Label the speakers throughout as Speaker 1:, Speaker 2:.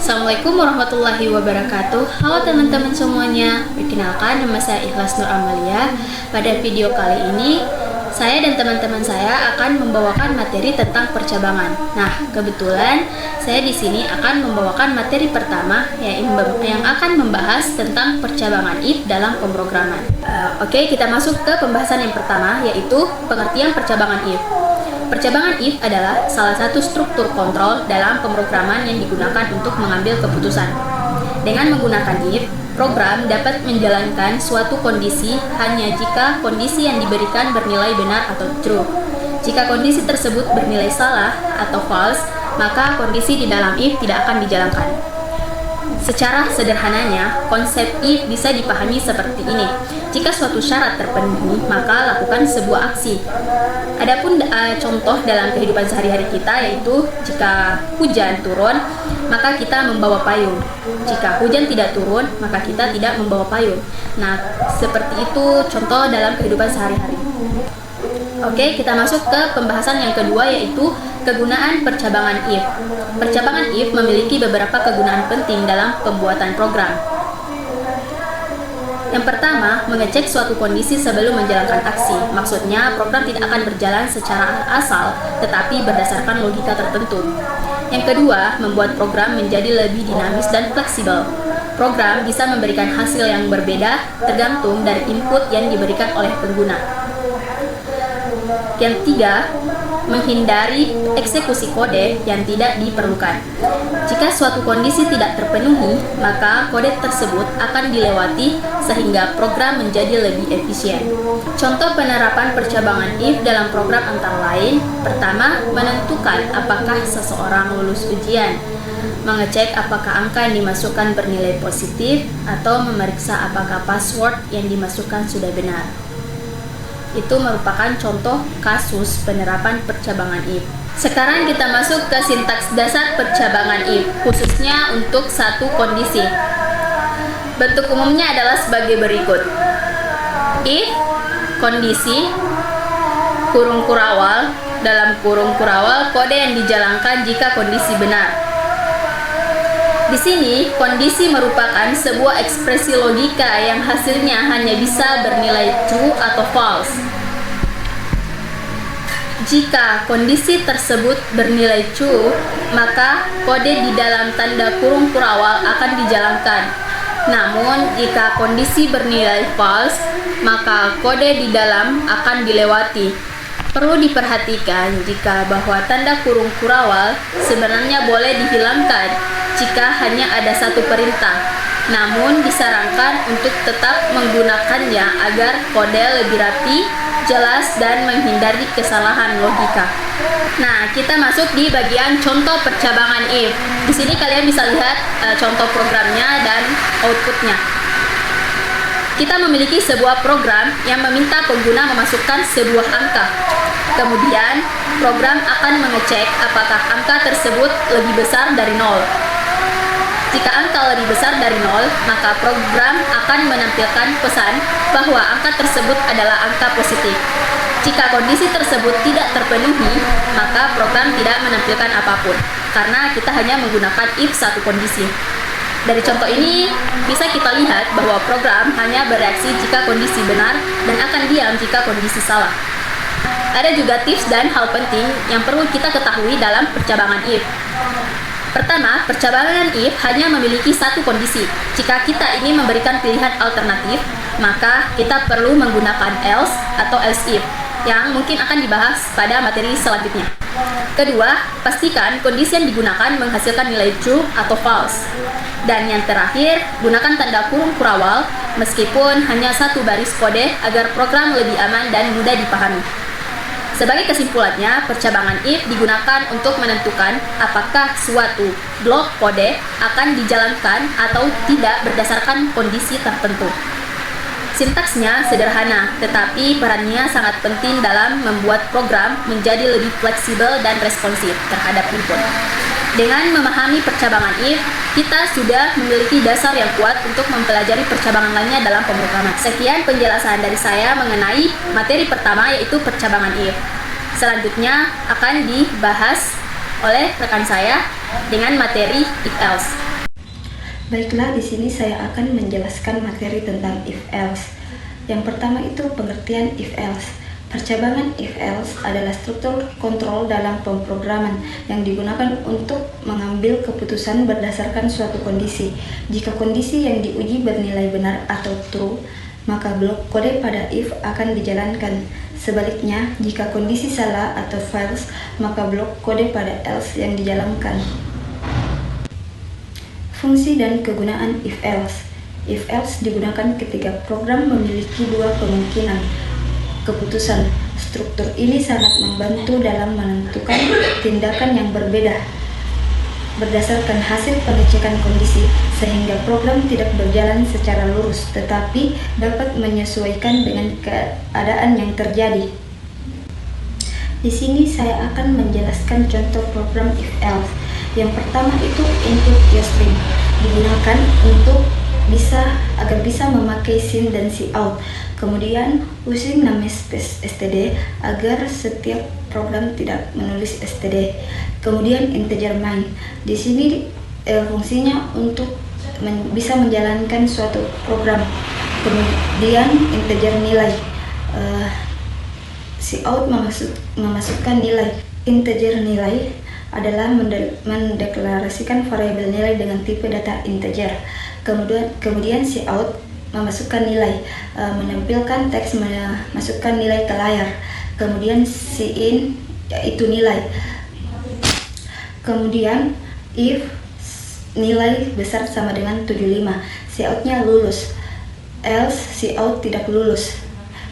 Speaker 1: Assalamualaikum warahmatullahi wabarakatuh. Halo teman-teman semuanya. Perkenalkan, nama saya Ikhlas Nur Amalia. Pada video kali ini, saya dan teman-teman saya akan membawakan materi tentang percabangan. Nah, kebetulan saya di sini akan membawakan materi pertama yang akan membahas tentang percabangan if dalam pemrograman. Oke, kita masuk ke pembahasan yang pertama, yaitu pengertian percabangan if. Percabangan if adalah salah satu struktur kontrol dalam pemrograman yang digunakan untuk mengambil keputusan. Dengan menggunakan if, program dapat menjalankan suatu kondisi hanya jika kondisi yang diberikan bernilai benar atau true. Jika kondisi tersebut bernilai salah atau false, maka kondisi di dalam if tidak akan dijalankan. Secara sederhananya, konsep if bisa dipahami seperti ini. Jika suatu syarat terpenuhi, maka lakukan sebuah aksi. Adapun contoh dalam kehidupan sehari-hari kita yaitu jika hujan turun, maka kita membawa payung. Jika hujan tidak turun, maka kita tidak membawa payung. Nah, seperti itu contoh dalam kehidupan sehari-hari. Oke, kita masuk ke pembahasan yang kedua, yaitu kegunaan percabangan if. Percabangan if memiliki beberapa kegunaan penting dalam pembuatan program. Yang pertama, mengecek suatu kondisi sebelum menjalankan aksi. Maksudnya, program tidak akan berjalan secara asal, tetapi berdasarkan logika tertentu. Yang kedua, membuat program menjadi lebih dinamis dan fleksibel. Program bisa memberikan hasil yang berbeda tergantung dari input yang diberikan oleh pengguna. Yang ketiga, menghindari eksekusi kode yang tidak diperlukan. Jika suatu kondisi tidak terpenuhi, maka kode tersebut akan dilewati sehingga program menjadi lebih efisien. Contoh penerapan percabangan if dalam program antara lain: pertama, menentukan apakah seseorang lulus ujian, mengecek apakah angka yang dimasukkan bernilai positif, atau memeriksa apakah password yang dimasukkan sudah benar. Itu merupakan contoh kasus penerapan percabangan if. Sekarang kita masuk ke sintaks dasar percabangan if, khususnya untuk satu kondisi. Bentuk umumnya adalah sebagai berikut. If, kondisi, kurung kurawal, dalam kurung kurawal kode yang dijalankan jika kondisi benar. Di sini, kondisi merupakan sebuah ekspresi logika yang hasilnya hanya bisa bernilai true atau false. Jika kondisi tersebut bernilai true, maka kode di dalam tanda kurung kurawal akan dijalankan. Namun, jika kondisi bernilai false, maka kode di dalam akan dilewati. Perlu diperhatikan bahwa tanda kurung kurawal sebenarnya boleh dihilangkan jika hanya ada satu perintah. Namun disarankan untuk tetap menggunakannya agar kode lebih rapi, jelas, dan menghindari kesalahan logika. Nah, kita masuk di bagian contoh percabangan if. Di sini kalian bisa lihat contoh programnya dan outputnya. Kita memiliki sebuah program yang meminta pengguna memasukkan sebuah angka. Kemudian, program akan mengecek apakah angka tersebut lebih besar dari 0. Jika angka lebih besar dari 0, maka program akan menampilkan pesan bahwa angka tersebut adalah angka positif. Jika kondisi tersebut tidak terpenuhi, maka program tidak menampilkan apapun, karena kita hanya menggunakan if satu kondisi. Dari contoh ini, bisa kita lihat bahwa program hanya bereaksi jika kondisi benar dan akan diam jika kondisi salah. Ada juga tips dan hal penting yang perlu kita ketahui dalam percabangan if. Pertama, percabangan if hanya memiliki satu kondisi. Jika kita ingin memberikan pilihan alternatif, maka kita perlu menggunakan else atau else if, yang mungkin akan dibahas pada materi selanjutnya. Kedua, pastikan kondisi yang digunakan menghasilkan nilai true atau false. Dan yang terakhir, gunakan tanda kurung kurawal meskipun hanya satu baris kode agar program lebih aman dan mudah dipahami. Sebagai kesimpulannya, percabangan if digunakan untuk menentukan apakah suatu blok kode akan dijalankan atau tidak berdasarkan kondisi tertentu. Sintaksnya sederhana, tetapi perannya sangat penting dalam membuat program menjadi lebih fleksibel dan responsif terhadap input. Dengan memahami percabangan if, kita sudah memiliki dasar yang kuat untuk mempelajari percabangan lainnya dalam pemrograman. Sekian penjelasan dari saya mengenai materi pertama, yaitu percabangan if. Selanjutnya akan dibahas oleh rekan saya dengan materi if else.
Speaker 2: Baiklah, di sini saya akan menjelaskan materi tentang if-else. Yang pertama itu pengertian if-else. Percabangan if-else adalah struktur kontrol dalam pemrograman yang digunakan untuk mengambil keputusan berdasarkan suatu kondisi. Jika kondisi yang diuji bernilai benar atau true, maka blok kode pada if akan dijalankan. Sebaliknya, jika kondisi salah atau false, maka blok kode pada else yang dijalankan. Fungsi dan kegunaan if-else. If-else digunakan ketika program memiliki dua kemungkinan keputusan. Struktur ini sangat membantu dalam menentukan tindakan yang berbeda berdasarkan hasil pengecekan kondisi, sehingga program tidak berjalan secara lurus, tetapi dapat menyesuaikan dengan keadaan yang terjadi. Di sini saya akan menjelaskan contoh program if-else. Yang pertama itu input string digunakan untuk agar bisa memakai sin dan cout. Kemudian using namespace std agar setiap program tidak menulis std. Kemudian integer main. Di sini fungsinya untuk bisa menjalankan suatu program. Kemudian integer nilai. Cout memasukkan nilai. Integer nilai adalah mendeklarasikan variabel nilai dengan tipe data integer. Kemudian cout memasukkan nilai, menampilkan teks, memasukkan nilai ke layar. Kemudian cin yaitu nilai. Kemudian if nilai besar sama dengan 75, coutnya lulus. Else cout tidak lulus.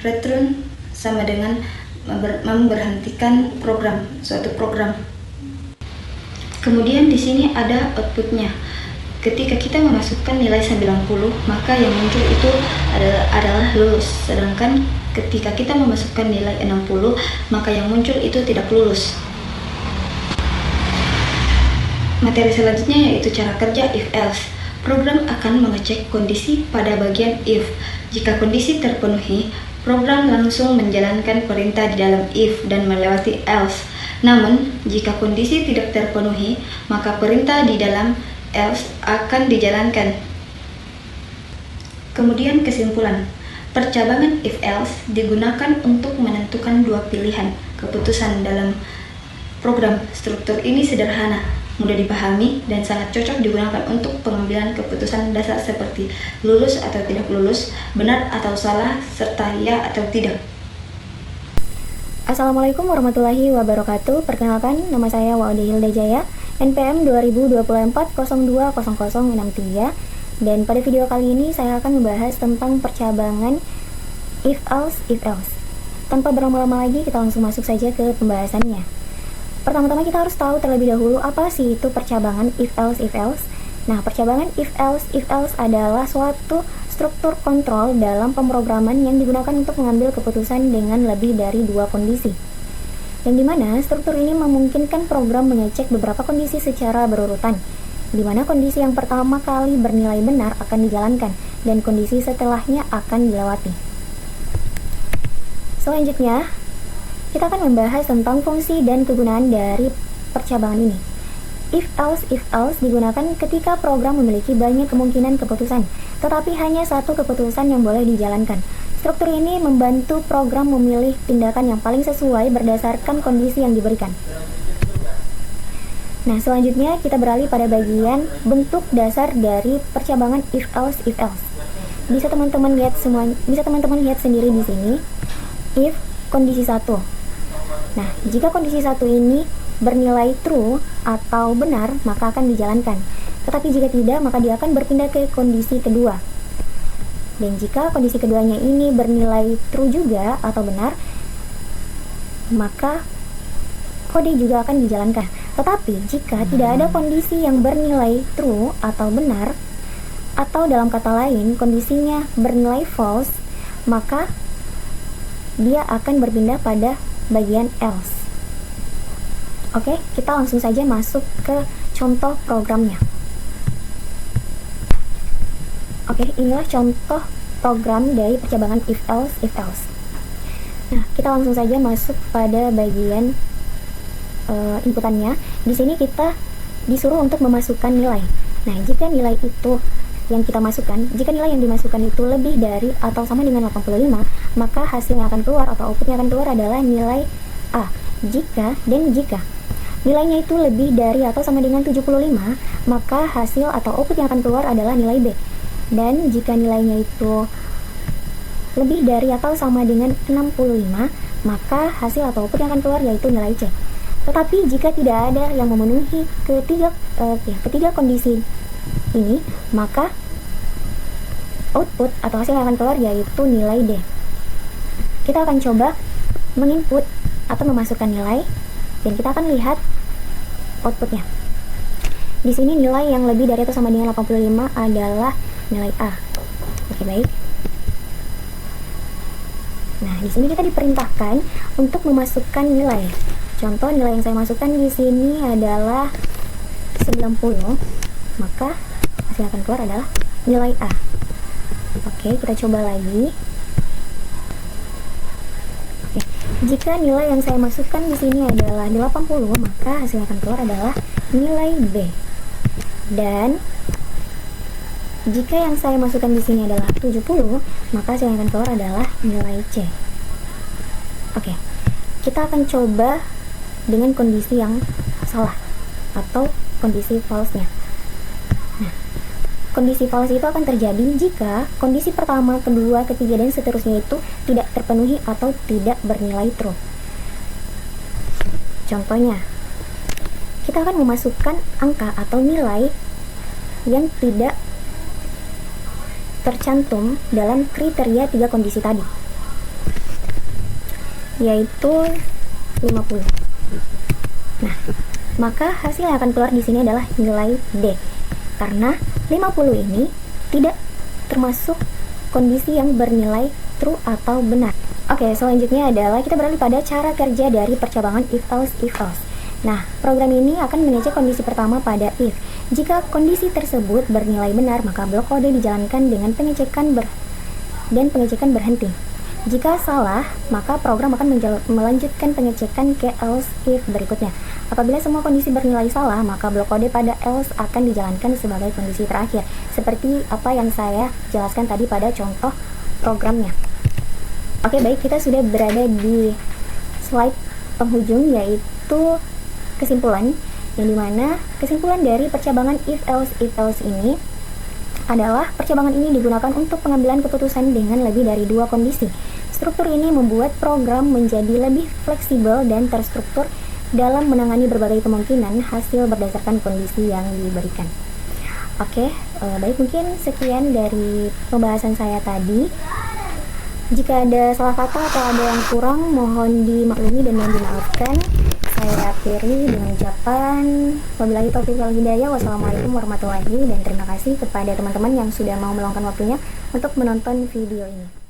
Speaker 2: Return sama dengan memberhentikan suatu program. Kemudian di sini ada outputnya. Ketika kita memasukkan nilai 90, maka yang muncul itu adalah lulus. Sedangkan ketika kita memasukkan nilai 60, maka yang muncul itu tidak lulus. Materi selanjutnya yaitu cara kerja if-else. Program akan mengecek kondisi pada bagian if. Jika kondisi terpenuhi, program langsung menjalankan perintah di dalam if dan melewati else. Namun, jika kondisi tidak terpenuhi, maka perintah di dalam else akan dijalankan. Kemudian kesimpulan. Percabangan if-else digunakan untuk menentukan dua pilihan keputusan dalam program. Struktur ini sederhana, mudah dipahami, dan sangat cocok digunakan untuk pengambilan keputusan dasar seperti lulus atau tidak lulus, benar atau salah, serta ya atau tidak.
Speaker 3: Assalamualaikum warahmatullahi wabarakatuh. Perkenalkan, nama saya Waude Hilda Jaya, NPM 2024-020063. Dan pada video kali ini saya akan membahas tentang percabangan if-else. Tanpa berlama-lama lagi, kita langsung masuk saja ke pembahasannya. Pertama-tama kita harus tahu terlebih dahulu apa sih itu percabangan if-else. Nah, percabangan if-else adalah suatu struktur kontrol dalam pemrograman yang digunakan untuk mengambil keputusan dengan lebih dari dua kondisi. Yang dimana struktur ini memungkinkan program mengecek beberapa kondisi secara berurutan, di mana kondisi yang pertama kali bernilai benar akan dijalankan dan kondisi setelahnya akan dilewati. Selanjutnya, kita akan membahas tentang fungsi dan kegunaan dari percabangan ini. If-else digunakan ketika program memiliki banyak kemungkinan keputusan, tetapi hanya satu keputusan yang boleh dijalankan. Struktur ini membantu program memilih tindakan yang paling sesuai berdasarkan kondisi yang diberikan. Nah, selanjutnya kita beralih pada bagian bentuk dasar dari percabangan if-else. Bisa teman-teman lihat sendiri di sini. If kondisi 1. Nah, jika kondisi 1 ini bernilai true atau benar, maka akan dijalankan. Tetapi jika tidak, maka dia akan berpindah ke kondisi kedua. Dan jika kondisi keduanya ini bernilai true juga atau benar, maka kode juga akan dijalankan. Tetapi jika tidak ada kondisi yang bernilai true atau benar, atau dalam kata lain kondisinya bernilai false, maka dia akan berpindah pada bagian else. Oke, kita langsung saja masuk ke contoh programnya. Oke, inilah contoh program dari percabangan if-else. Nah, kita langsung saja masuk pada bagian inputannya. Di sini kita disuruh untuk memasukkan nilai. Nah, jika nilai itu yang kita masukkan, jika nilai yang dimasukkan itu lebih dari atau sama dengan 85, maka hasil yang akan keluar atau output yang akan keluar adalah nilai A. Jika nilainya itu lebih dari atau sama dengan 75, maka hasil atau output yang akan keluar adalah nilai B. Dan jika nilainya itu lebih dari atau sama dengan 65, maka hasil atau output yang akan keluar yaitu nilai C. Tetapi jika tidak ada yang memenuhi ketiga kondisi ini, maka output atau hasil yang akan keluar yaitu nilai D. Kita akan coba menginput atau memasukkan nilai dan kita akan lihat outputnya. Di sini nilai yang lebih dari atau sama dengan 85 adalah nilai A. Oke, baik. Nah, di sini kita diperintahkan untuk memasukkan nilai. Contoh nilai yang saya masukkan di sini adalah 90, maka hasil yang akan keluar adalah nilai A. Oke, kita coba lagi. Oke, jika nilai yang saya masukkan di sini adalah 80, maka hasil yang akan keluar adalah nilai B. Dan jika yang saya masukkan di sini adalah 70, maka hasil yang akan keluar adalah nilai C. Oke, kita akan coba dengan kondisi yang salah atau kondisi false-nya. Nah, kondisi false itu akan terjadi jika kondisi pertama, kedua, ketiga, dan seterusnya itu tidak terpenuhi atau tidak bernilai true. Contohnya, kita akan memasukkan angka atau nilai yang tidak tercantum dalam kriteria 3 kondisi tadi, yaitu 50. Nah, maka hasil yang akan keluar di sini adalah nilai D, karena 50 ini tidak termasuk kondisi yang bernilai true atau benar. Oke, selanjutnya adalah kita beralih pada cara kerja dari percabangan if else. Nah, program ini akan mengecek kondisi pertama pada if. Jika kondisi tersebut bernilai benar, maka blok kode dijalankan dengan pengecekan berhenti. Jika salah, maka program akan melanjutkan pengecekan ke else if berikutnya. Apabila semua kondisi bernilai salah, maka blok kode pada else akan dijalankan sebagai kondisi terakhir, seperti apa yang saya jelaskan tadi pada contoh programnya. Oke, baik, kita sudah berada di slide penghujung, yaitu kesimpulan, yang dimana kesimpulan dari percabangan if else ini adalah percabangan ini digunakan untuk pengambilan keputusan dengan lebih dari 2 kondisi. Struktur ini membuat program menjadi lebih fleksibel dan terstruktur dalam menangani berbagai kemungkinan hasil berdasarkan kondisi yang diberikan. Oke, baik, mungkin sekian dari pembahasan saya tadi. Jika ada salah kata atau ada yang kurang, mohon dimaklumi dan mohon dimaafkan. Saya akhiri dengan ucapan wabillahi taufiq wal hidayah. Wassalamualaikum warahmatullahi wabarakatuh, dan terima kasih kepada teman-teman yang sudah mau meluangkan waktunya untuk menonton video ini.